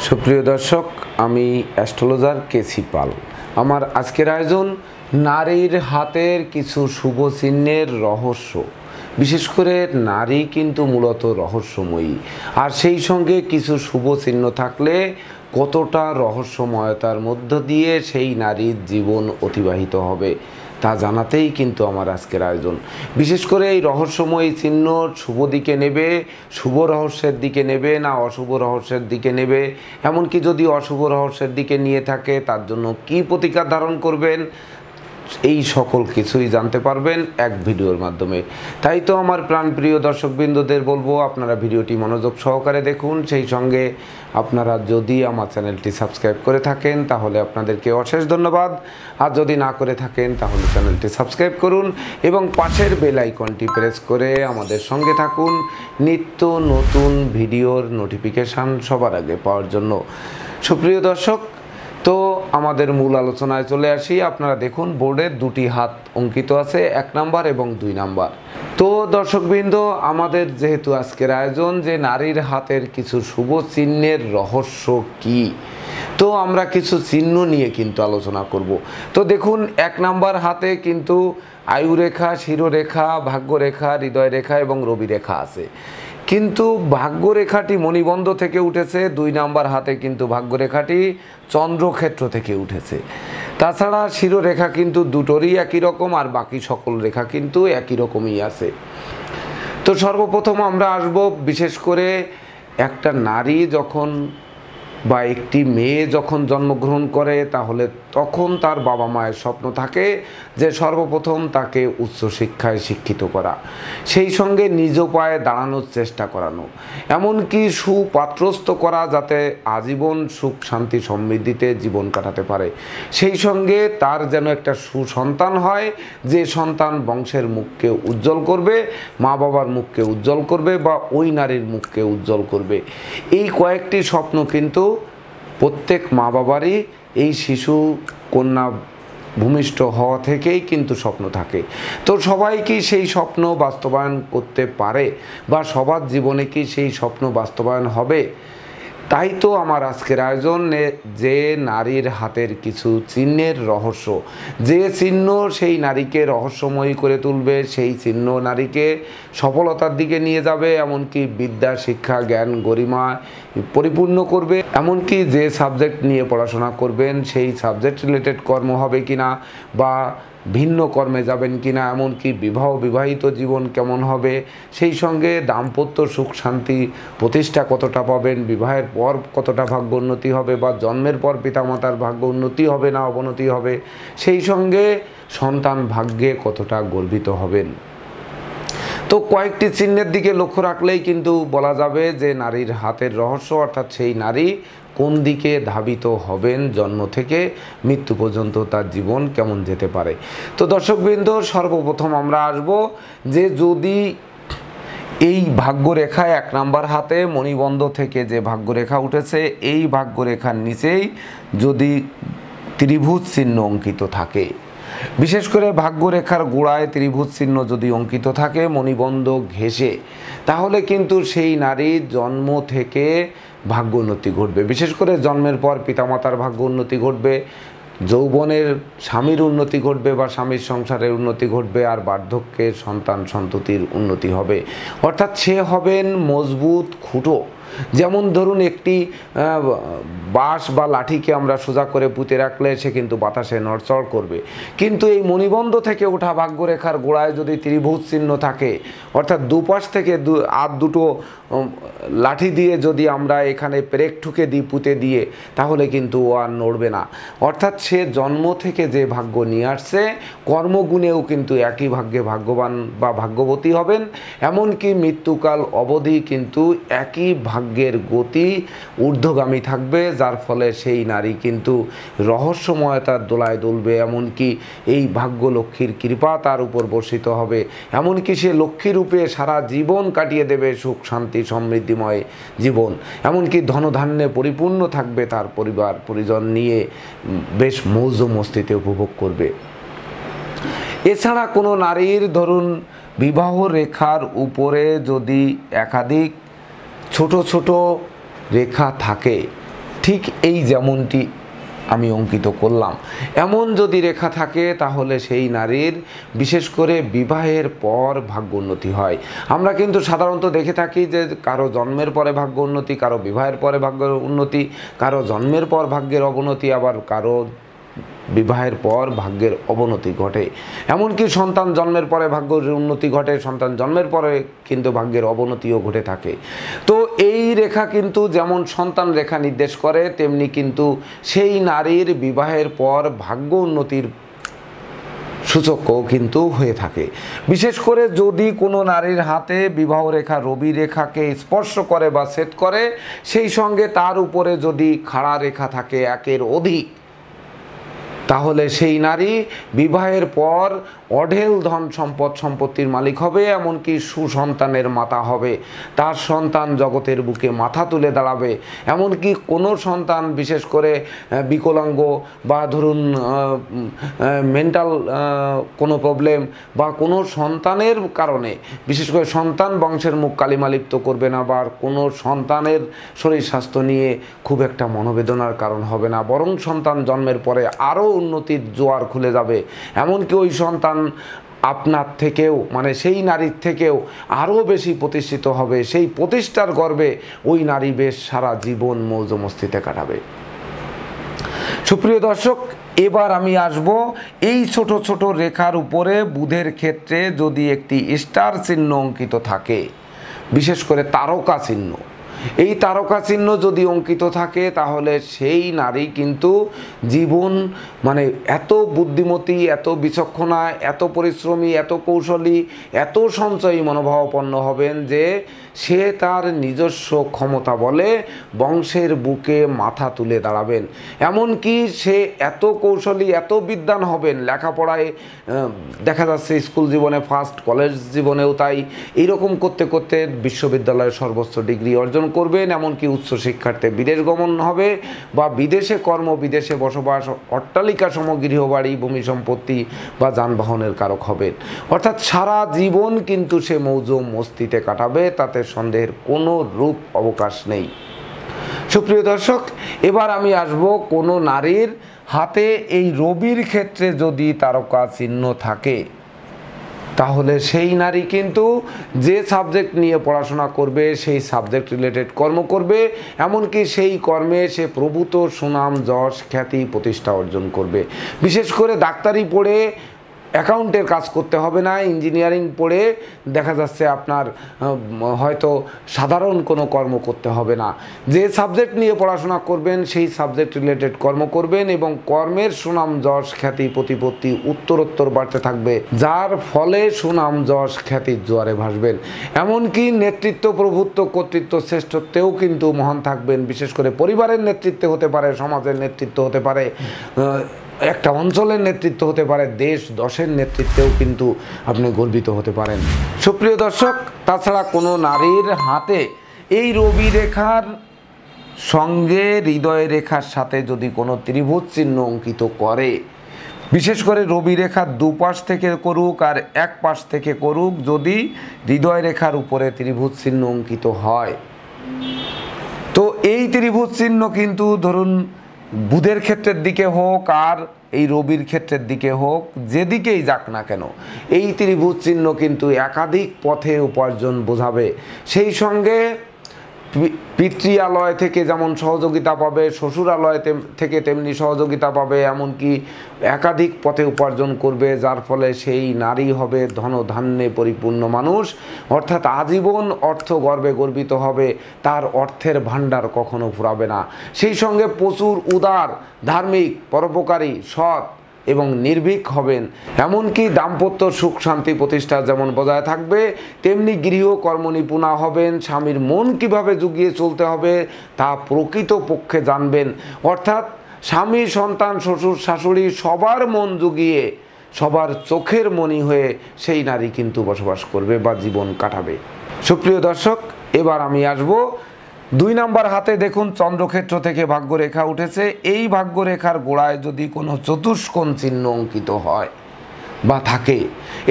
সুপ্রিয় দর্শক, আমি অ্যাস্ট্রোলজার কেসি পাল। আমার আজকের আয়োজন নারীর হাতের কিছু শুভ চিহ্নের রহস্য। বিশেষ করে নারী কিন্তু মূলত রহস্যময়ী, আর সেই সঙ্গে কিছু শুভ চিহ্ন থাকলে কতটা রহস্যময়তার মধ্য দিয়ে সেই নারীর জীবন অতিবাহিত হবে তা জানাতেই কিন্তু আমার আজকের আয়োজন। বিশেষ করে এই রহস্যময়ী চিহ্ন শুভ দিকে নেবে, শুভ রহস্যের দিকে নেবে না অশুভ রহস্যের দিকে নেবে, এমনকি যদি অশুভ রহস্যের দিকে নিয়ে থাকে তার জন্য কী প্রতিকার ধারণ করবেন, এই সকল কিছুই জানতে পারবেন এক ভিডিওর মাধ্যমে। তাই তো আমার প্রাণপ্রিয় দর্শকবৃন্দদের বলবো, আপনারা ভিডিওটি মনোযোগ সহকারে দেখুন। সেই সঙ্গে আপনারা যদি আমার চ্যানেলটি সাবস্ক্রাইব করে থাকেন তাহলে আপনাদেরকে অশেষ ধন্যবাদ, আর যদি না করে থাকেন তাহলে চ্যানেলটি সাবস্ক্রাইব করুন এবং পাশের বেল আইকনটি প্রেস করে আমাদের সঙ্গে থাকুন নিত্য নতুন ভিডিওর নোটিফিকেশান সবার আগে পাওয়ার জন্য। সুপ্রিয় দর্শক, তো আমাদের মূল আলোচনায় চলে আসি। আপনারা দেখুন, বোর্ডের দুটি হাত অঙ্কিত আছে, 1 নাম্বার এবং 2 নাম্বার। তো দর্শকবৃন্দ, আমাদের যেহেতু আজকের আয়োজন যে নারীর হাতের কিছু শুভ চিহ্নের রহস্য কি, তো আমরা কিছু চিহ্ন নিয়ে কিন্তু আলোচনা করব। তো দেখুন, 1 নাম্বার হাতে কিন্তু আয়ুরেখা, শিরোরেখা, ভাগ্যরেখা, হৃদয় রেখা এবং রবি রেখা আছে, কিন্তু ভাগ্যরেখাটি মণিবন্ধ থেকে উঠেছে। 2 নাম্বার হাতে কিন্তু ভাগ্যরেখাটি চন্দ্রক্ষেত্র থেকে উঠেছে। তাছাড়া শিরোরেখা কিন্তু দুটোরই একই রকম, আর বাকি সকল রেখা কিন্তু একই রকমই আছে। তো সর্বপ্রথম আমরা আসব বিশেষ করে একটা নারী যখন বা একটি মেয়ে যখন জন্মগ্রহণ করে, তাহলে তখন তার বাবা মায়ের স্বপ্ন থাকে যে সর্বপ্রথম তাকে উচ্চশিক্ষায় শিক্ষিত করা, সেই সঙ্গে নিজ পায়ে দাঁড়ানোর চেষ্টা করানো, এমনকি সুপাত্রস্থ করা যাতে আজীবন সুখ শান্তি সমৃদ্ধিতে জীবন কাটাতে পারে। সেই সঙ্গে তার যেন একটা সুসন্তান হয়, যে সন্তান বংশের মুখকে উজ্জ্বল করবে, মা বাবার মুখকে উজ্জ্বল করবে বা ওই নারীর মুখকে উজ্জ্বল করবে। এই কয়েকটি স্বপ্ন কিন্তু প্রত্যেক মা বাবারই এই শিশু কন্যা ভূমিষ্ঠ হওয়া থেকেই কিন্তু স্বপ্ন থাকে। তো সবাই কি সেই স্বপ্ন বাস্তবায়ন করতে পারে বা সবার জীবনে কি সেই স্বপ্ন বাস্তবায়ন হবে? তাই তো আমার আজকের আয়োজন যে নারীর হাতের কিছু চিহ্নের রহস্য, যে চিহ্ন সেই নারীকে রহস্যময়ী করে তুলবে, সেই চিহ্ন নারীকে সফলতার দিকে নিয়ে যাবে, এমনকি বিদ্যা, শিক্ষা, জ্ঞান, গরিমা পরিপূর্ণ করবে, এমনকি যে সাবজেক্ট নিয়ে পড়াশোনা করবেন সেই সাবজেক্ট রিলেটেড কর্ম হবে কিনা বা ভিন্ন কর্মে যাবেন কিনা, এমনকি বিবাহিত জীবন কেমন হবে, সেই সঙ্গে দাম্পত্য সুখ শান্তি প্রতিষ্ঠা কতটা পাবেন, বিবাহের পর কতটা ভাগ্য উন্নতি হবে বা জন্মের পর পিতামাতার ভাগ্য উন্নতি হবে না অবনতি হবে, সেই সঙ্গে সন্তান ভাগ্যে কতটা গর্বিত হবেন। তো কয়েকটি চিহ্নের দিকে লক্ষ্য রাখলেই কিন্তু বলা যাবে যে নারীর হাতের রহস্য, অর্থাৎ সেই নারী কোন দিকে ধাবিত হবেন, জন্ম থেকে মৃত্যু পর্যন্ত তার জীবন কেমন যেতে পারে। তো দর্শকবৃন্দ, সর্বপ্রথম আমরা আসব যে যদি এই ভাগ্যরেখায় 1 নাম্বার হাতে মণিবন্ধ থেকে যে ভাগ্যরেখা উঠেছে, এই ভাগ্যরেখার নিচেই যদি ত্রিভুজ চিহ্ন অঙ্কিত থাকে, বিশেষ করে ভাগ্যরেখার গোড়ায় ত্রিভুজ চিহ্ন যদি অঙ্কিত থাকে মণিবন্ধ ঘেঁষে, তাহলে কিন্তু সেই নারীর জন্ম থেকে ভাগ্য উন্নতি ঘটবে। বিশেষ করে জন্মের পর পিতামাতার ভাগ্য উন্নতি ঘটবে, যৌবনের স্বামীর উন্নতি ঘটবে বা স্বামীর সংসারের উন্নতি ঘটবে, আর বার্ধক্যের সন্তান সন্ততির উন্নতি হবে। অর্থাৎ সে হবেন মজবুত খুঁটো। যেমন ধরুন, একটি বাঁশ বা লাঠিকে আমরা সোজা করে পুঁতে রাখলে সে কিন্তু বাতাসে নড়চড় করবে, কিন্তু এই মণিবন্ধ থেকে ওঠা ভাগ্যরেখার গোড়ায় যদি ত্রিভুজ চিহ্ন থাকে, অর্থাৎ দুপাশ থেকে দুটো লাঠি দিয়ে যদি আমরা এখানে পেরেক ঠুকে দিই পুঁতে দিয়ে, তাহলে কিন্তু ও আর নড়বে না। অর্থাৎ সে জন্ম থেকে যে ভাগ্য নিয়ে আসছে, কর্মগুণেও কিন্তু একই ভাগ্যে ভাগ্যবান বা ভাগ্যবতী হবেন, এমনকি মৃত্যুকাল অবধি কিন্তু একই ভাগ্যের গতি ঊর্ধ্বগামী থাকবে, যার ফলে সেই নারী কিন্তু রহস্যময়তার দোলায় দুলবে, এমনকি এই ভাগ্য লক্ষ্মীর কৃপা তার উপর বর্ষিত হবে, এমনকি সে লক্ষ্মীরূপে সারা জীবন কাটিয়ে দেবে সুখ শান্তি সমৃদ্ধিময় জীবন, এমনকি ধনধান্যে পরিপূর্ণ থাকবে, তার পরিবার পরিজন নিয়ে বেশ মৌজ মস্তিতে উপভোগ করবে। এছাড়া কোনো নারীর ধরুন বিবাহ রেখার উপরে যদি একাধিক ছোট ছোট রেখা থাকে, ঠিক এই যেমনটি আমি অঙ্কিত করলাম, এমন যদি রেখা থাকে তাহলে সেই নারীর বিশেষ করে বিবাহের পর ভাগ্য উন্নতি হয়। আমরা কিন্তু সাধারণত দেখে থাকি যে কারো জন্মের পরে ভাগ্য উন্নতি, কারো বিবাহের পরে ভাগ্যের উন্নতি, কারো জন্মের পর ভাগ্যের অবনতি, আবার কারো বিবাহের পর ভাগ্যের অবনতি ঘটে। এমনকি সন্তান জন্মের পরে ভাগ্যের উন্নতি ঘটে, সন্তান জন্মের পরে কিন্তু ভাগ্যের অবনতিও ঘটে থাকে। তো এই রেখা কিন্তু যেমন সন্তান রেখা নির্দেশ করে, তেমনি কিন্তু সেই নারীর বিবাহের পর ভাগ্য উন্নতির সূচকও কিন্তু হয়ে থাকে। বিশেষ করে যদি কোনো নারীর হাতে বিবাহ রেখা রবি রেখাকে স্পর্শ করে বা সেট করে, সেই সঙ্গে তার উপরে যদি খাড়া রেখা থাকে একের অধিক, তাহলে সেই নারী বিবাহের পর অঢেল ধন সম্পদ সম্পত্তির মালিক হবে, এমনকি সুসন্তানের মাতা হবে, তার সন্তান জগতের বুকে মাথা তুলে দাঁড়াবে। এমনকি কোনো সন্তান বিশেষ করে বিকলাঙ্গ বা ধরুন মেন্টাল কোনো প্রবলেম বা কোনো সন্তানের কারণে, বিশেষ করে সন্তান বংশের মুখ কালিমালিপ্ত করবে না, বা কোনো সন্তানের শরীর স্বাস্থ্য নিয়ে খুব একটা মনোবেদনার কারণ হবে না, বরং সন্তান জন্মের পরে আরও উন্নতির জোয়ার খুলে যাবে। এমনকি ওই সন্তান আপনার থেকেও, মানে সেই নারীর থেকেও আরও বেশি প্রতিষ্ঠিত হবে। সেই প্রতিষ্ঠার গর্বে ওই নারী বেশ সারা জীবন মৌজ মস্তিতে কাটাবে। সুপ্রিয় দর্শক, এবার আমি আসব এই ছোট ছোট রেখার উপরে বুধের ক্ষেত্রে যদি একটি স্টার চিহ্ন অঙ্কিত থাকে, বিশেষ করে তারকা চিহ্ন, এই তারকা চিহ্ন যদি অঙ্কিত থাকে তাহলে সেই নারী কিন্তু জীবন মানে এত বুদ্ধিমতী, এত বিচক্ষণা, এত পরিশ্রমী, এত কৌশলী, এত সঞ্চয়ী মনোভাবাপন্ন হবেন যে সে তার নিজস্ব ক্ষমতা বলে বংশের বুকে মাথা তুলে দাঁড়াবেন। এমনকি সে এত কৌশলী, এত বিদ্বান হবেন, লেখাপড়ায় দেখা যাচ্ছে স্কুল জীবনে ফার্স্ট, কলেজ জীবনেও তাই, এইরকম করতে করতে বিশ্ববিদ্যালয়ের সর্বোচ্চ ডিগ্রি অর্জন করবেন। এমনকি উচ্চশিক্ষার্থে বিদেশ গমন হবে বা বিদেশে কর্ম, বিদেশে বসবাস, অট্টালিকা সম গৃহবাড়ি, ভূমি সম্পত্তি বা যানবাহনের কারক হবেন। অর্থাৎ সারা জীবন কিন্তু সে মৌজ মস্তিতে কাটাবে, তাতে সন্দেহের কোনো রূপ অবকাশ নেই। সুপ্রিয় দর্শক, এবার আমি আসব কোনো নারীর হাতে এই রবির ক্ষেত্রে যদি তারকা চিহ্ন থাকে, তাহলে সেই নারী কিন্তু যে সাবজেক্ট নিয়ে পড়াশোনা করবে সেই সাবজেক্ট রিলেটেড কর্ম করবে, এমনকি সেই কর্মে সে প্রভূত সুনাম, যশ, খ্যাতি, প্রতিষ্ঠা অর্জন করবে। বিশেষ করে ডাক্তারি পড়ে অ্যাকাউন্টের কাজ করতে হবে না, ইঞ্জিনিয়ারিং পড়ে দেখা যাচ্ছে আপনার হয়তো সাধারণ কোনো কর্ম করতে হবে না। যে সাবজেক্ট নিয়ে পড়াশোনা করবেন সেই সাবজেক্ট রিলেটেড কর্ম করবেন এবং কর্মের সুনাম, যশ, খ্যাতি, প্রতিপত্তি উত্তরোত্তর বাড়তে থাকবে, যার ফলে সুনাম, যশ, খ্যাতির জোয়ারে ভাসবেন। এমনকি নেতৃত্ব, প্রভুত্ব, কর্তৃত্ব, শ্রেষ্ঠত্বেও কিন্তু মহান থাকবেন। বিশেষ করে পরিবারের নেতৃত্বে হতে পারে, সমাজের নেতৃত্ব হতে পারে, একটা অঞ্চলের নেতৃত্ব হতে পারে, দেশ দশের নেতৃত্বেও কিন্তু আপনি গর্বিত হতে পারেন। সুপ্রিয় দর্শক, তাছাড়া কোনো নারীর হাতে এই রবি রেখার সঙ্গে হৃদয় রেখার সাথে যদি কোনো ত্রিভুজ চিহ্ন অঙ্কিত করে, বিশেষ করে রবি রেখার দুপাশ থেকে করুক আর এক পাশ থেকে করুক, যদি হৃদয় রেখার উপরে ত্রিভুজ চিহ্ন অঙ্কিত হয়, তো এই ত্রিভুজ চিহ্ন কিন্তু ধরুন বুধের ক্ষেত্রের দিকে হোক আর এই রবির ক্ষেত্রের দিকে হোক, যেদিকেই যাক না কেন, এই ত্রিভুজ চিহ্ন কিন্তু একাধিক পথে উপার্জন বোঝাবে। সেই সঙ্গে পিতৃয়ালয় থেকে যেমন সহযোগিতা পাবে, শ্বশুরালয় থেকে তেমনি সহযোগিতা পাবে, এমনকি একাধিক পথে উপার্জন করবে, যার ফলে সেই নারী হবে ধনধান্যে পরিপূর্ণ মানুষ। অর্থাৎ আজীবন অর্থ গর্বে গর্বিত হবে, তার অর্থের ভাণ্ডার কখনো ফুরাবে না। সেই সঙ্গে প্রচুর উদার, ধার্মিক, পরোপকারী, সৎ এবং নির্ভীক হবেন। এমনকি দাম্পত্য সুখ শান্তি প্রতিষ্ঠা যেমন বজায় থাকবে, তেমনি গৃহ কর্মনিপুণা হবেন। স্বামীর মন কিভাবে জুগিয়ে চলতে হবে তা প্রকৃত পক্ষে জানবেন। অর্থাৎ স্বামী, সন্তান, শ্বশুর, শাশুড়ি সবার মন জুগিয়ে, সবার চোখের মণি হয়ে সেই নারী কিন্তু বসবাস করবে বা জীবন কাটাবে। সুপ্রিয় দর্শক, এবার আমি আসব 2 নম্বর হাতে। দেখুন চন্দ্রক্ষেত্র থেকে ভাগ্যরেখা উঠেছে। এই ভাগ্যরেখার গোড়ায় যদি কোনো চতুষ্কোণ চিহ্ন অঙ্কিত হয়, বা থাকে।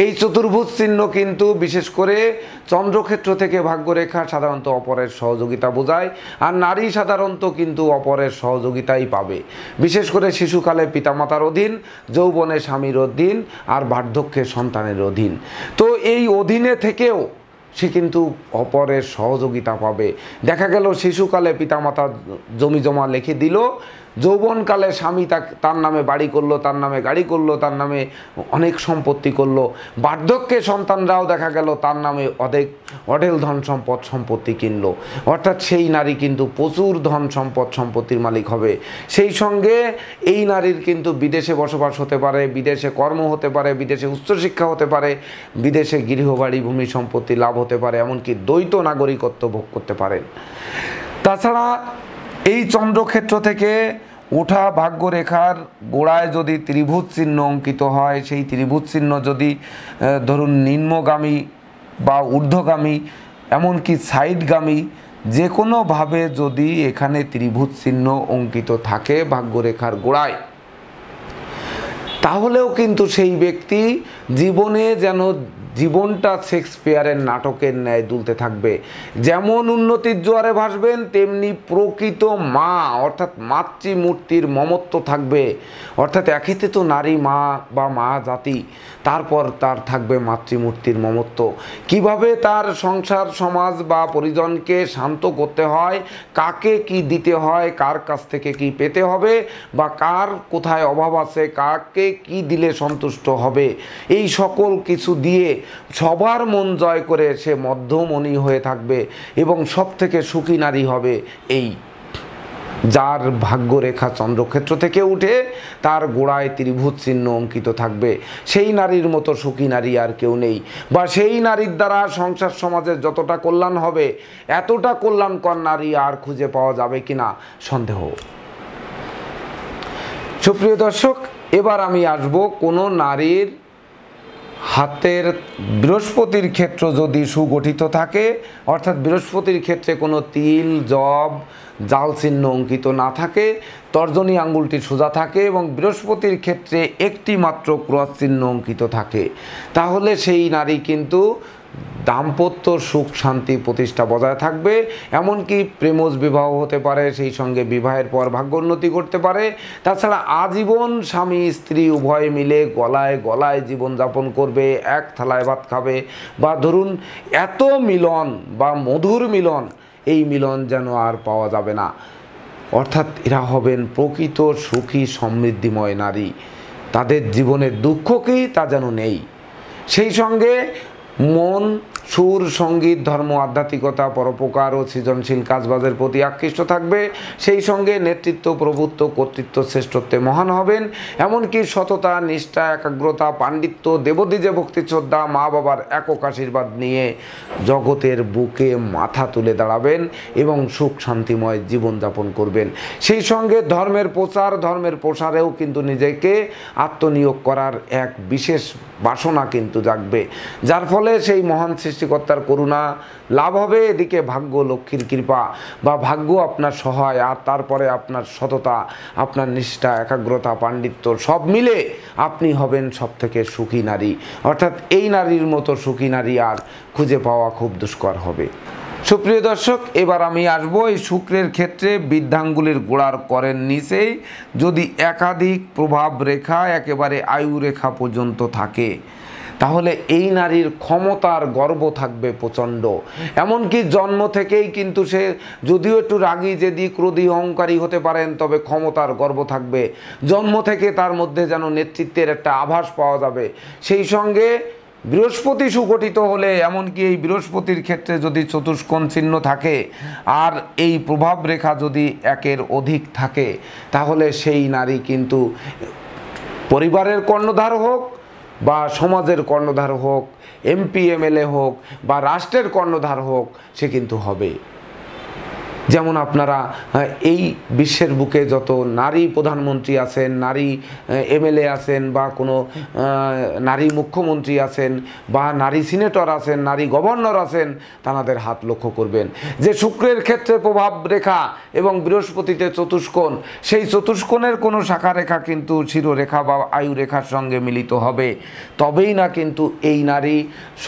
এই চতুর্ভুজ চিহ্ন কিন্তু বিশেষ করে চন্দ্রক্ষেত্র থেকে ভাগ্যরেখা সাধারণত অপরের সহযোগিতা বোঝায়, আর নারী সাধারণত কিন্তু অপরের সহযোগিতাই পাবে। বিশেষ করে শিশুকালে পিতামাতার অধীন, যৌবনে স্বামীর অধীন, আর বার্ধক্যে সন্তানের অধীন। তো এই অধীনে থেকেও সে কিন্তু অপরের সহযোগিতা পাবে। দেখা গেল শিশুকালে পিতামাতা জমি জমা লিখে দিল, যৌবনকালে স্বামী তার নামে বাড়ি করলো, তার নামে গাড়ি করলো, তার নামে অনেক সম্পত্তি করলো। বার্ধক্যে সন্তানরাও দেখা গেল তার নামে অঢেল ধন সম্পত্তি কিনলো। অর্থাৎ সেই নারী কিন্তু প্রচুর ধন সম্পত্তির মালিক হবে। সেই সঙ্গে এই নারীর কিন্তু বিদেশে বসবাস হতে পারে, বিদেশে কর্ম হতে পারে, বিদেশে উচ্চশিক্ষা হতে পারে, বিদেশে গৃহবাড়ি ভূমি সম্পত্তি লাভ হতে পারে, এমনকি দ্বৈত নাগরিকত্ব ভোগ করতে পারেন। তাছাড়া এই চন্দ্রক্ষেত্র থেকে ওঠা ভাগ্যরেখার গোড়ায় যদি ত্রিভুজ চিহ্ন অঙ্কিত হয়, সেই ত্রিভুজ চিহ্ন যদি ধরুন নিম্নগামী বা ঊর্ধ্বগামী, এমনকি সাইডগামী, যে কোনোভাবে যদি এখানে ত্রিভুজ চিহ্ন অঙ্কিত থাকে ভাগ্যরেখার গোড়ায়, তাহলেও কিন্তু সেই ব্যক্তি জীবনে যেন জীবনটা শেক্সপিয়ারের নাটকের ন্যায় দুলতে থাকবে। যেমন উন্নতির জোয়ারে ভাসবেন, তেমনি প্রকৃত মা অর্থাৎ মাতৃমূর্তির মমত্ব থাকবে। অর্থাৎ একেতে তো নারী মা বা মা জাতি, তারপর তার থাকবে মাতৃমূর্তির মমত্ব। কিভাবে তার সংসার সমাজ বা পরিজনকে শান্ত করতে হয়, কাকে কি দিতে হয়, কার কাছ থেকে কি পেতে হবে, বা কার কোথায় অভাব আছে, কাকে কি দিলে সন্তুষ্ট হবে, এই সকল কিছু দিয়ে সবার মন জয় করে সে মধ্যমণি হয়ে থাকবে এবং সব থেকে সুখী নারী হবে এই যার ভাগ্যরেখা চন্দ্রক্ষেত্র থেকে উঠে তার গোড়ায় ত্রিভুজ চিহ্ন অঙ্কিত থাকবে। সেই নারীর মতো সুখী নারী আর কেউ নেই, বা সেই নারীর দ্বারা সংসার সমাজের যতটা কল্যাণ হবে, এতটা কল্যাণকর নারী আর খুঁজে পাওয়া যাবে কিনা সন্দেহ। সুপ্রিয় দর্শক, এবার আমি আসব কোনো নারীর হাতের বৃহস্পতির ক্ষেত্র যদি সুগঠিত থাকে, অর্থাৎ বৃহস্পতির ক্ষেত্রে কোনো তিল, জব, জাল চিহ্ন অঙ্কিত না থাকে, তর্জনী আঙ্গুলটি সোজা থাকে এবং বৃহস্পতির ক্ষেত্রে একটি মাত্র ক্রস চিহ্ন অঙ্কিত থাকে, তাহলে সেই নারী কিন্তু দাম্পত্য সুখ শান্তি প্রতিষ্ঠা বজায় থাকবে। এমনকি প্রেমজ বিবাহ হতে পারে, সেই সঙ্গে বিবাহের পর ভাগ্যোন্নতি করতে পারে। তাছাড়া আজীবন স্বামী স্ত্রী উভয়ে মিলে গলায় গলায় জীবনযাপন করবে, এক থালায় ভাত খাবে, বা ধরুন এত মিলন বা মধুর মিলন, এই মিলন যেন আর পাওয়া যাবে না। অর্থাৎ এরা হবেন প্রকৃত সুখী সমৃদ্ধিময় নারী। তাদের জীবনের দুঃখ কি তা যেন নেই। সেই সঙ্গে মন, সুর, সঙ্গীত, ধর্ম, আধ্যাত্মিকতা, পরোপকার ও সৃজনশীল কাজবাজের প্রতি আকৃষ্ট থাকবে। সেই সঙ্গে নেতৃত্ব, প্রভুত্ব, কর্তৃত্ব, শ্রেষ্ঠত্বে মহান হবেন। এমনকি সততা, নিষ্ঠা, একাগ্রতা, পাণ্ডিত্য, দেবদ্বিজে ভক্তি শ্রদ্ধা, মা বাবার একক আশীর্বাদ নিয়ে জগতের বুকে মাথা তুলে দাঁড়াবেন এবং সুখ শান্তিময় জীবনযাপন করবেন। সেই সঙ্গে ধর্মের প্রচার, ধর্মের প্রসারেও কিন্তু নিজেকে আত্মনিয়োগ করার এক বিশেষ বাসনা কিন্তু জাগবে, যার ফলে সেই মহান সৃষ্টিকর্তার করুণা লাভ হবে। এদিকে ভাগ্য লক্ষ্মীর কৃপা বা ভাগ্য আপনার সহায়, আর তারপরে আপনার সততা, আপনার নিষ্ঠা, একাগ্রতা, পাণ্ডিত্য সব মিলে আপনি হবেন সব থেকে সুখী নারী। অর্থাৎ এই নারীর মতো সুখী নারী আর খুঁজে পাওয়া খুব দুষ্কর হবে। সুপ্রিয় দর্শক, এবার আমি আসবো এই শুক্রের ক্ষেত্রে বৃদ্ধাঙ্গুলের গোড়ার করের নিচেই যদি একাধিক প্রভাব রেখা একেবারে আয়ু রেখা পর্যন্ত থাকে, তাহলে এই নারীর ক্ষমতার গর্ব থাকবে প্রচণ্ড। এমনকি জন্ম থেকেই কিন্তু সে যদিও একটু রাগী, জেদি, ক্রোধী, অহংকারী হতে পারেন, তবে ক্ষমতার গর্ব থাকবে। জন্ম থেকে তার মধ্যে যেন নেতৃত্বের একটা আভাস পাওয়া যাবে। সেই সঙ্গে বৃহস্পতি সুগঠিত হলে, এমনকি এই বৃহস্পতির ক্ষেত্রে যদি চতুষ্কোণ চিহ্ন থাকে আর এই প্রভাব রেখা যদি একের অধিক থাকে, তাহলে সেই নারী কিন্তু পরিবারের কর্ণধার হোক বা সমাজের কর্ণধার হোক, এমপি এমএলএ হোক বা রাষ্ট্রের কর্ণধার হোক, সে কিন্তু হবে। যেমন আপনারা এই বিশ্বের বুকে যত নারী প্রধানমন্ত্রী আছেন, নারী এমএলএ আছেন, বা কোনো নারী মুখ্যমন্ত্রী আছেন, বা নারী সিনেটর আছেন, নারী গভর্নর আছেন, তাদের হাত লক্ষ্য করবেন যে শুক্রের ক্ষেত্রে প্রভাব রেখা এবং বৃহস্পতিতে চতুষ্কোণ, সেই চতুষ্কোণের কোনো শাখা রেখা কিন্তু শিরোরেখা বা আয়ু রেখার সঙ্গে মিলিত হবে, তবেই না কিন্তু এই নারী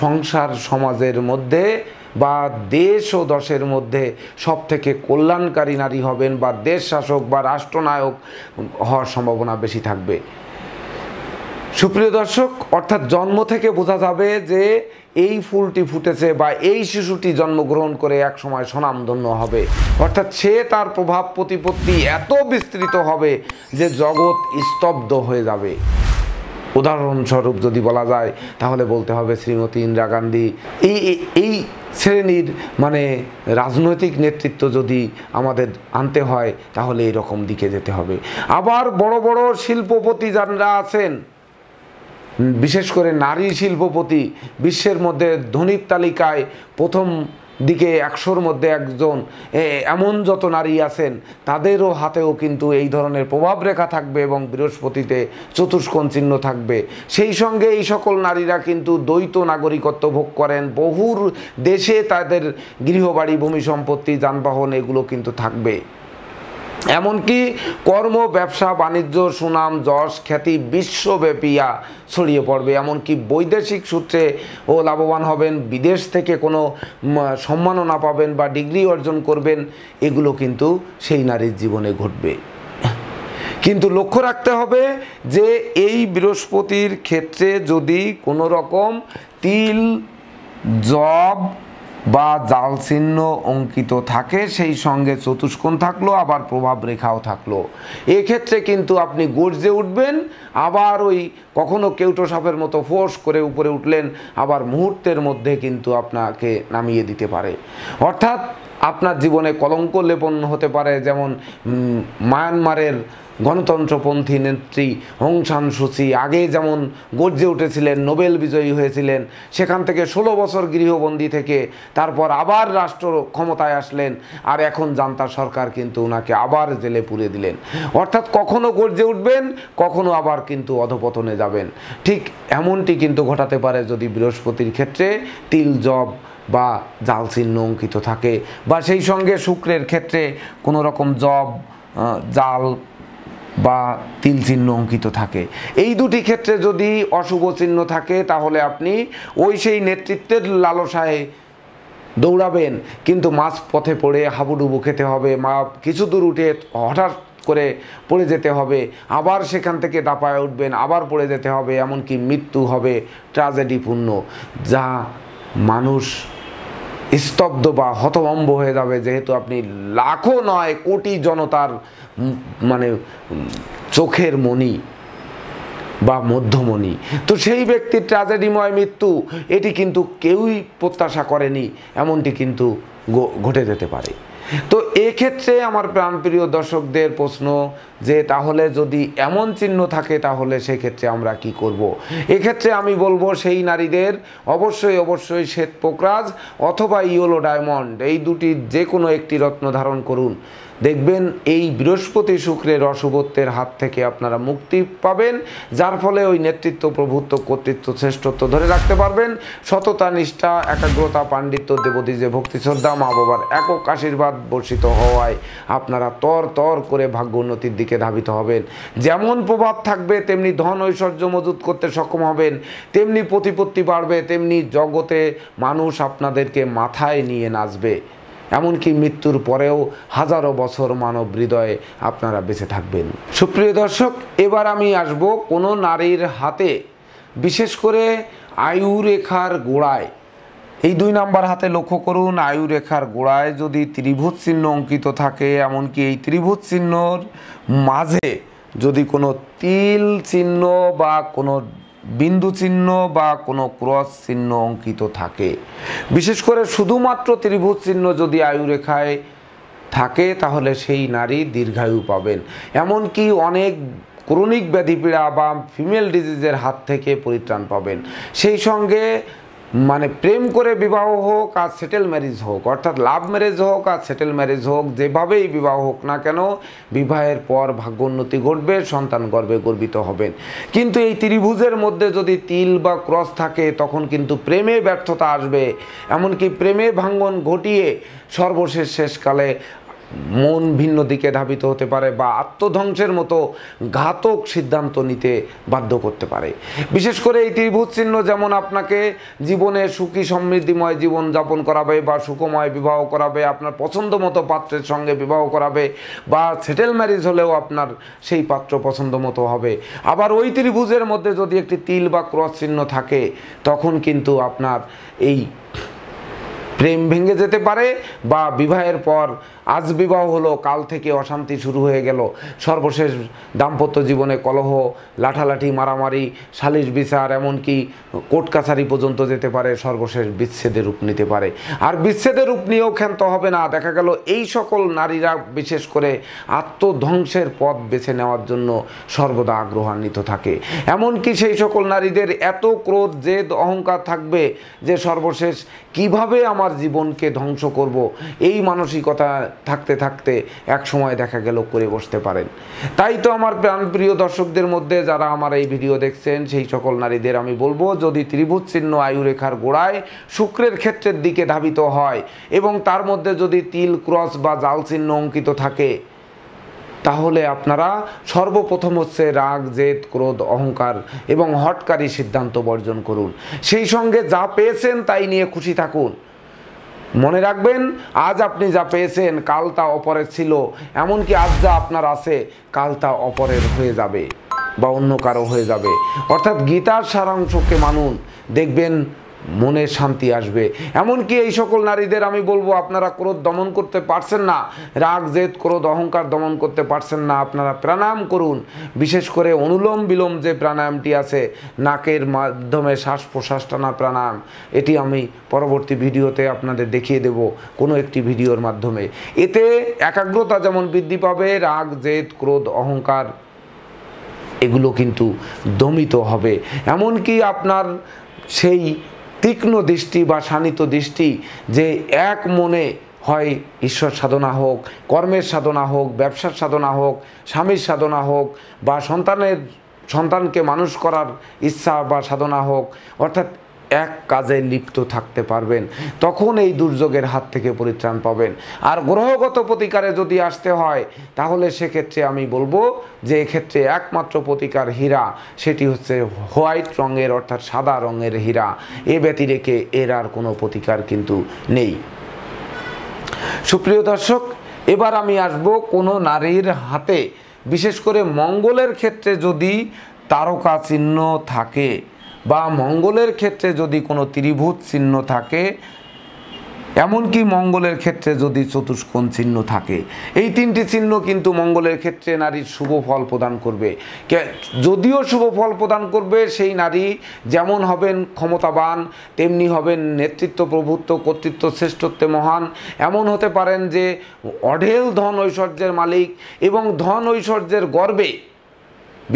সংসার সমাজের মধ্যে বা দেশ ও দশের মধ্যে সব থেকে কল্যাণকারী নারী হবেন, বা দেশ শাসক বা রাষ্ট্রনায়ক হওয়ার সম্ভাবনা বেশি থাকবে। সুপ্রিয় দর্শক, অর্থাৎ জন্ম থেকে বোঝা যাবে যে এই ফুলটি ফুটেছে বা এই শিশুটি জন্মগ্রহণ করে এক সময় স্বনামধন্য হবে, অর্থাৎ সে তার প্রভাব প্রতিপত্তি এত বিস্তৃত হবে যে জগৎ স্তব্ধ হয়ে যাবে। উদাহরণস্বরূপ যদি বলা যায় তাহলে বলতে হবে শ্রীমতী ইন্দিরা গান্ধী। এই শ্রেণীর মানে রাজনৈতিক নেতৃত্ব যদি আমাদের আনতে হয় তাহলে এরকম দিকে যেতে হবে। আবার বড় বড় শিল্পপতি যারা আছেন, বিশেষ করে নারী শিল্পপতি, বিশ্বের মধ্যে ধনীর তালিকায় প্রথম দিকে 100-র মধ্যে একজন এমন যত নারী আছেন, তাদেরও হাতেও কিন্তু এই ধরনের প্রভাব রেখা থাকবে এবং বৃহস্পতিতে চতুষ্কোণ চিহ্ন থাকবে। সেই সঙ্গে এই সকল নারীরা কিন্তু দ্বৈত নাগরিকত্ব ভোগ করেন, বহুর দেশে তাদের গৃহবাড়ি, ভূমি সম্পত্তি, যানবাহন এগুলো কিন্তু থাকবে। এমনকি কর্ম, ব্যবসা, বাণিজ্য, সুনাম, যশ, খ্যাতি বিশ্বব্যাপীয়া ছড়িয়ে পড়বে। এমনকি বৈদেশিক সূত্রে ও লাভবান হবেন, বিদেশ থেকে কোনো সম্মাননা পাবেন বা ডিগ্রি অর্জন করবেন, এগুলো কিন্তু সেই নারীর জীবনে ঘটবে। কিন্তু লক্ষ্য রাখতে হবে যে এই বৃহস্পতির ক্ষেত্রে যদি কোনো রকম তিল, জব বা জাল চিহ্ন অঙ্কিত থাকে, সেই সঙ্গে চতুষ্কোণ থাকলো, আবার প্রভাব রেখাও থাকলো, এক্ষেত্রে কিন্তু আপনি গর্জে উঠবেন। আবার ওই কখনো কেউটো সাপের মতো ফোর্স করে উপরে উঠলেন, আবার মুহূর্তের মধ্যে কিন্তু আপনাকে নামিয়ে দিতে পারে। অর্থাৎ আপনার জীবনে কলঙ্ক লেপন হতে পারে। যেমন মায়ানমারের গণতন্ত্রপন্থী নেত্রী অং সান সু চি আগে যেমন গর্জে উঠেছিলেন, নোবেল বিজয়ী হয়েছিলেন, সেখান থেকে 16 বছর গৃহবন্দী থেকে তারপর আবার রাষ্ট্র ক্ষমতায় আসলেন, আর এখন জান্তা সরকার কিন্তু ওনাকে আবার জেলে পুরে দিলেন। অর্থাৎ কখনো গর্জে উঠবেন, কখনো আবার কিন্তু অধপতনে যাবেন। ঠিক এমনটি কিন্তু ঘটাতে পারে যদি বৃহস্পতির ক্ষেত্রে তিল, জব বা জাল চিহ্ন অঙ্কিত থাকে, বা সেই সঙ্গে শুক্রের ক্ষেত্রে কোনো রকম জব, জাল বা তিল চিহ্ন অঙ্কিত থাকে। এই দুটি ক্ষেত্রে যদি অশুভ চিহ্ন থাকে তাহলে আপনি ওই সেই নেতৃত্বের লালসায় দৌড়াবেন, কিন্তু মাঝ পথে পড়ে হাবুডুবু খেতে হবে, কিছু দূর উঠে হঠাৎ করে পড়ে যেতে হবে, আবার সেখান থেকে দাপায় উঠবেন, আবার পড়ে যেতে হবে, এমনকি মৃত্যু হবে ট্র্যাজেডিপূর্ণ, যা মানুষ স্তব্ধ বা হতভম্ব হয়ে যাবে, যেহেতু আপনি লাখো নয় কোটি জনতার মানে চোখের মণি বা মধ্যমণি। তো সেই ব্যক্তির ট্র্যাজেডিময় মৃত্যু এটি কিন্তু কেউই প্রত্যাশা করেনি, এমনটি কিন্তু ঘটে যেতে পারে। তো এক্ষেত্রে আমার প্রাণপ্রিয় দর্শকদের প্রশ্ন যে তাহলে যদি এমন চিহ্ন থাকে তাহলে সেক্ষেত্রে আমরা কি করব। এক্ষেত্রে আমি বলবো সেই নারীদের অবশ্যই শ্বেত পোকরাজ অথবা ইয়েলো ডায়মন্ড, এই দুটি যে কোনো একটি রত্ন ধারণ করুন। দেখবেন এই বৃহস্পতি শুক্রের অশুভত্বের হাত থেকে আপনারা মুক্তি পাবেন, যার ফলে ওই নেতৃত্ব, প্রভুত্ব, কর্তৃত্ব, শ্রেষ্ঠত্ব ধরে রাখতে পারবেন। সততা, নিষ্ঠা, একাগ্রতা, পাণ্ডিত্য, দেবদীজে ভক্তি, শ্রদ্ধা, মা বাবার একক আশীর্বাদ বর্ষিত হওয়ায় আপনারা তর করে ভাগ্য উন্নতির দিকে ধাবিত হবেন। যেমন প্রভাব থাকবে তেমনি ধন ঐশ্বর্য মজুত করতে সক্ষম হবেন, তেমনি প্রতিপত্তি বাড়বে, তেমনি জগতে মানুষ আপনাদেরকে মাথায় নিয়ে নাচবে। এমনকি মৃত্যুর পরেও হাজারো বছর মানব হৃদয়ে আপনারা বেঁচে থাকবেন। সুপ্রিয় দর্শক, এবার আমি আসব কোনো নারীর হাতে, বিশেষ করে আয়ু রেখার গোড়ায়, এই 2 নাম্বার হাতে লক্ষ্য করুন। আয়ু রেখার গোড়ায় যদি ত্রিভুজ চিহ্ন অঙ্কিত থাকে, এমনকি এই ত্রিভুজ চিহ্নর মাঝে যদি কোনো তিল চিহ্ন বা কোনো বিন্দু চিহ্ন বা কোনো ক্রস চিহ্ন অঙ্কিত থাকে, বিশেষ করে শুধুমাত্র ত্রিভুজ চিহ্ন যদি আয়ু রেখায় থাকে তাহলে সেই নারী দীর্ঘায়ু পাবেন, এমনকি অনেক ক্রনিক ব্যাধিপীড়া বা ফিমেল ডিজিজের হাত থেকে পরিত্রাণ পাবেন। সেই সঙ্গে মানে প্রেম করে বিবাহ হোক আর সেটেল ম্যারেজ হোক, অর্থাৎ লাভ ম্যারেজ হোক আর সেটেল ম্যারেজ হোক, যেভাবেই বিবাহ হোক না কেন, বিবাহের পর ভাগ্যোন্নতি ঘটবে, সন্তান গর্ভে গর্বিত হবেন। কিন্তু এই ত্রিভুজের মধ্যে যদি তিল বা ক্রস থাকে তখন কিন্তু প্রেমে ব্যর্থতা আসবে, এমনকি প্রেমে ভাঙ্গন ঘটিয়ে সর্বশেষ শেষকালে মন ভিন্ন দিকে ধাবিত হতে পারে বা আত্মধ্বংসের মতো ঘাতক সিদ্ধান্ত নিতে বাধ্য করতে পারে। বিশেষ করে এই ত্রিভুজ চিহ্ন যেমন আপনাকে জীবনে সুখী সমৃদ্ধিময় জীবন যাপন করাবে বা সুখময় বিবাহ করাবে, আপনার পছন্দ মতো পাত্রের সঙ্গে বিবাহ করাবে, বা সেটেল ম্যারেজ হলেও আপনার সেই পাত্র পছন্দ মতো হবে। আবার ওই ত্রিভুজের মধ্যে যদি একটি তিল বা ক্রস চিহ্ন থাকে তখন কিন্তু আপনার এই প্রেম ভেঙে যেতে পারে, বা বিবাহের পর আজ বিবাহ হলো কাল থেকে অশান্তি শুরু হয়ে গেল, সর্বশেষ দাম্পত্য জীবনে কলহ, লাঠালাঠি, মারামারি, সালিশ বিচার, এমনকি কোর্ট কাছারি পর্যন্ত যেতে পারে, সর্বশেষ বিচ্ছেদের রূপ নিতে পারে। আর বিচ্ছেদের রূপ নিয়েও ক্ষান্ত হবে না, দেখা গেল এই সকল নারীরা বিশেষ করে আত্মধ্বংসের পথ বেছে নেওয়ার জন্য সর্বদা আগ্রহান্বিত থাকে। এমনকি সেই সকল নারীদের এত ক্রোধ, জেদ, অহংকার থাকবে যে সর্বশেষ কিভাবে আমার জীবনকে ধ্বংস করব, এই মানসিকতা থাকতে থাকতে এক সময় দেখা গেল করে বসতে পারেন। তাই তো আমার প্রাণপ্রিয় দর্শকদের মধ্যে যারা আমার এই ভিডিও দেখছেন সেই সকল নারীদের আমি বলবো, যদি ত্রিভুজ চিহ্ন আয়ুরেখার গোড়ায় শুক্রের ক্ষেত্রের দিকে ধাবিত হয় এবং তার মধ্যে যদি তিল, ক্রস বা জাল চিহ্ন অঙ্কিত থাকে, তাহলে আপনারা সর্বপ্রথম হচ্ছে রাগ, জেদ, ক্রোধ, অহংকার এবং হঠকারী সিদ্ধান্ত বর্জন করুন। সেই সঙ্গে যা পেয়েছেন তাই নিয়ে খুশি থাকুন। মনে রাখবেন, আজ আপনি যা পেয়েছেন কাল তা অপরের ছিল, এমনকি আজ যা আপনার আছে কাল তা অপরের হয়ে যাবে বা অন্য কারো হয়ে যাবে। অর্থাৎ গীতার সারাংশকে মানুন, দেখবেন মনে শান্তি আসবে। এমনকি এই সকল নারীদের আমি বলবো, আপনারা ক্রোধ দমন করতে পারছেন না, রাগ, জেদ, ক্রোধ, অহংকার দমন করতে পারছেন না, আপনারা প্রাণায়াম করুন। বিশেষ করে অনুলোম বিলোম যে প্রাণায়ামটি আছে, নাকের মাধ্যমে শ্বাস প্রশ্বাস টানা প্রাণায়াম, এটি আমি পরবর্তী ভিডিওতে আপনাদের দেখিয়ে দেব কোনো একটি ভিডিওর মাধ্যমে। এতে একাগ্রতা যেমন বৃদ্ধি পাবে, রাগ, জেদ, ক্রোধ, অহংকার এগুলো কিন্তু দমিত হবে। এমনকি আপনার সেই তীক্ষ্ণ দৃষ্টি বা শানিত দৃষ্টি, যে এক মনে হয় ঈশ্বর সাধনা হোক, কর্মের সাধনা হোক, ব্যবসার সাধনা হোক, স্বামীর সাধনা হোক, বা সন্তানকে মানুষ করার ইচ্ছা বা সাধনা হোক, অর্থাৎ এক কাজে লিপ্ত থাকতে পারবেন, তখন এই দুর্যোগের হাত থেকে পরিত্রাণ পাবেন। আর গ্রহগত প্রতিকারে যদি আসতে হয় তাহলে সেক্ষেত্রে আমি বলবো যে এক্ষেত্রে একমাত্র প্রতিকার হীরা, সেটি হচ্ছে হোয়াইট রঙের অর্থাৎ সাদা রঙের হীরা। এ ব্যতিরেকে এর আর কোনো প্রতিকার কিন্তু নেই। সুপ্রিয় দর্শক, এবার আমি আসব কোনো নারীর হাতে বিশেষ করে মঙ্গলের ক্ষেত্রে যদি তারকা চিহ্ন থাকে বা মঙ্গলের ক্ষেত্রে যদি কোনো ত্রিভুজ চিহ্ন থাকে, এমনকি মঙ্গলের ক্ষেত্রে যদি চতুষ্কোণ চিহ্ন থাকে, এই তিনটি চিহ্ন কিন্তু মঙ্গলের ক্ষেত্রে নারীর শুভ ফল প্রদান করবে। যদিও শুভ ফল প্রদান করবে, সেই নারী যেমন হবেন ক্ষমতাবান, তেমনি হবেন নেতৃত্ব, প্রভুত্ব, কর্তৃত্ব, শ্রেষ্ঠত্বে মহান। এমন হতে পারেন যে অঢেল ধন ঐশ্বর্যের মালিক এবং ধন ঐশ্বর্যের গর্বে,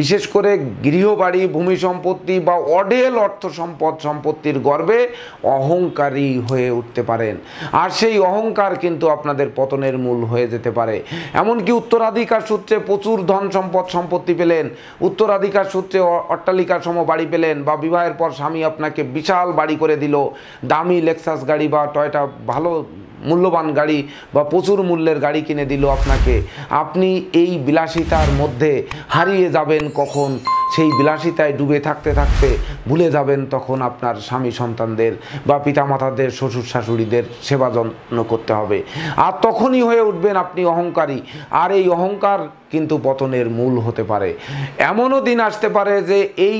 বিশেষ করে গৃহবাড়ি, ভূমি সম্পত্তি বা অঢেল অর্থ সম্পত্তির গর্বে অহংকারী হয়ে উঠতে পারেন। আর সেই অহংকার কিন্তু আপনাদের পতনের মূল হয়ে যেতে পারে। এমনকি উত্তরাধিকার সূত্রে প্রচুর ধন সম্পত্তি পেলেন, উত্তরাধিকার সূত্রে অট্টালিকার সম বাড়ি পেলেন, বা বিবাহের পর স্বামী আপনাকে বিশাল বাড়ি করে দিল, দামি লেক্সাস গাড়ি বা টয়টা ভালো মূল্যবান গাড়ি বা প্রচুর মূল্যের গাড়ি কিনে দিল আপনাকে। আপনি এই বিলাসিতার মধ্যে হারিয়ে যাবেন কখন, সেই বিলাসিতায় ডুবে থাকতে থাকতে ভুলে যাবেন তখন আপনার স্বামী সন্তানদের বা পিতামাতাদের, শ্বশুর শাশুড়িদের সেবা যত্ন করতে হবে। আর তখনই হয়ে উঠবেন আপনি অহংকারী। আর এই অহংকার কিন্তু পতনের মূল হতে পারে। এমনও দিন আসতে পারে যে এই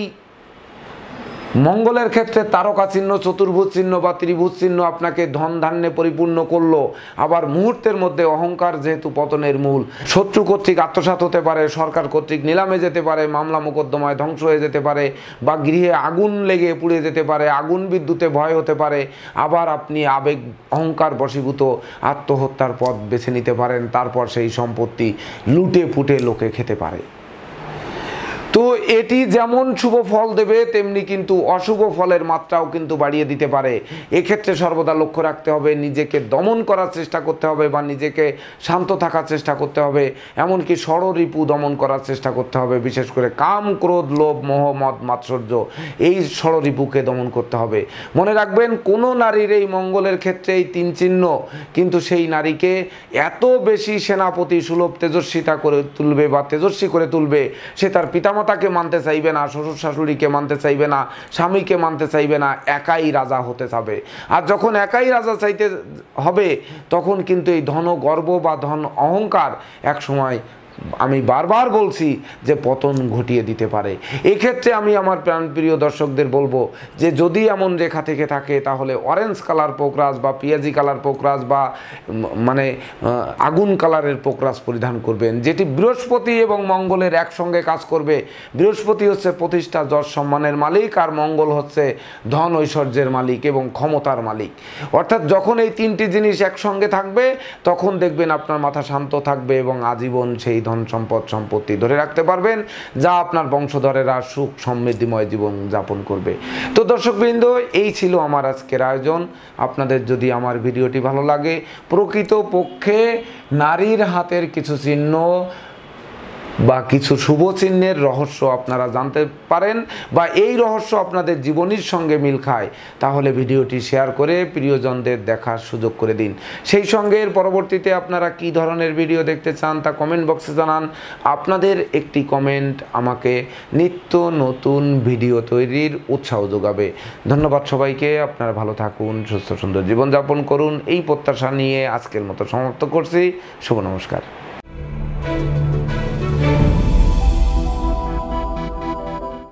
মঙ্গলের ক্ষেত্রে তারকা চিহ্ন, চতুর্ভুজ চিহ্ন বা ত্রিভুজ চিহ্ন আপনাকে ধন ধান্যে পরিপূর্ণ করলো, আবার মুহূর্তের মধ্যে অহংকার যেহেতু পতনের মূল, শত্রু কর্তৃক আত্মসাৎ হতে পারে, সরকার কর্তৃক নিলামে যেতে পারে, মামলা মোকদ্দমায় ধ্বংস হয়ে যেতে পারে, বা গৃহে আগুন লেগে পুড়ে যেতে পারে, আগুন বিদ্যুতে ভয় হতে পারে। আবার আপনি আবেগ অহংকার বশীভূত আত্মহত্যার পথ বেছে নিতে পারেন, তারপর সেই সম্পত্তি লুটে পুটে লোকে খেতে পারে। তো তো এটি যেমন শুভ ফল দেবে তেমনি কিন্তু অশুভ ফলের মাত্রাও কিন্তু বাড়িয়ে দিতে পারে। এক্ষেত্রে সর্বদা লক্ষ্য রাখতে হবে, নিজেকে দমন করার চেষ্টা করতে হবে বা নিজেকে শান্ত থাকার চেষ্টা করতে হবে, এমনকি ষড়রিপু দমন করার চেষ্টা করতে হবে। বিশেষ করে কাম, ক্রোধ, লোভ, মোহ, মদ, মাৎসর্য, এই ষড়রিপুকে দমন করতে হবে। মনে রাখবেন, কোনো নারীর এই মঙ্গলের ক্ষেত্রে এই 3 চিহ্ন কিন্তু সেই নারীকে এত বেশি সেনাপতি সুলভ তেজস্বিতা করে তুলবে বা তেজস্বী করে তুলবে, সে তার পিতামাতাকে মানতে চাইবে না, শ্বশুর শাশুড়িকে মানতে চাইবে না, স্বামীকে মানতে চাইবে না, একাই রাজা হতে চাবে। আর যখন একাই রাজা চাইতে হবে তখন কিন্তু এই ধন গর্ব বা ধন অহংকার এক সময়, আমি বারবার বলছি, যে পতন ঘটিয়ে দিতে পারে। এক্ষেত্রে আমি আমার প্রাণপ্রিয় দর্শকদের বলবো যে যদি এমন রেখা থেকে থাকে তাহলে অরেঞ্জ কালার পোকরাজ বা পিঁয়াজি কালার পোকরাজ বা মানে আগুন কালারের পোকরাজ পরিধান করবেন, যেটি বৃহস্পতি এবং মঙ্গলের একসঙ্গে কাজ করবে। বৃহস্পতি হচ্ছে প্রতিষ্ঠা, যশ, সম্মানের মালিক, আর মঙ্গল হচ্ছে ধন ঐশ্বর্যের মালিক এবং ক্ষমতার মালিক। অর্থাৎ যখন এই 3টি জিনিস একসঙ্গে থাকবে তখন দেখবেন আপনার মাথা শান্ত থাকবে এবং আজীবন সেই ধন সম্পদ সম্পত্তি ধরে রাখতে পারবেন, যা আপনার বংশধরেরা সুখ সমৃদ্ধিময় জীবন যাপন করবে। তো দর্শকবৃন্দ, এই ছিল আমার আজকের আয়োজন। আপনাদের যদি আমার ভিডিওটি ভালো লাগে, প্রকৃতপক্ষে নারীর হাতের কিছু চিহ্ন বা কিছু শুভ চিহ্নের রহস্য আপনারা জানতে পারেন বা এই রহস্য আপনাদের জীবনীর সঙ্গে মিল খায়, তাহলে ভিডিওটি শেয়ার করে প্রিয়জনদের দেখার সুযোগ করে দিন। সেই সঙ্গে এর পরবর্তীতে আপনারা কি ধরনের ভিডিও দেখতে চান তা কমেন্ট বক্সে জানান। আপনাদের একটি কমেন্ট আমাকে নিত্য নতুন ভিডিও তৈরির উৎসাহ যোগাবে। ধন্যবাদ সবাইকে। আপনারা ভালো থাকুন, সুস্থ সুন্দর জীবনযাপন করুন, এই প্রত্যাশা নিয়ে আজকের মতো সমাপ্ত করছি। শুভ নমস্কার।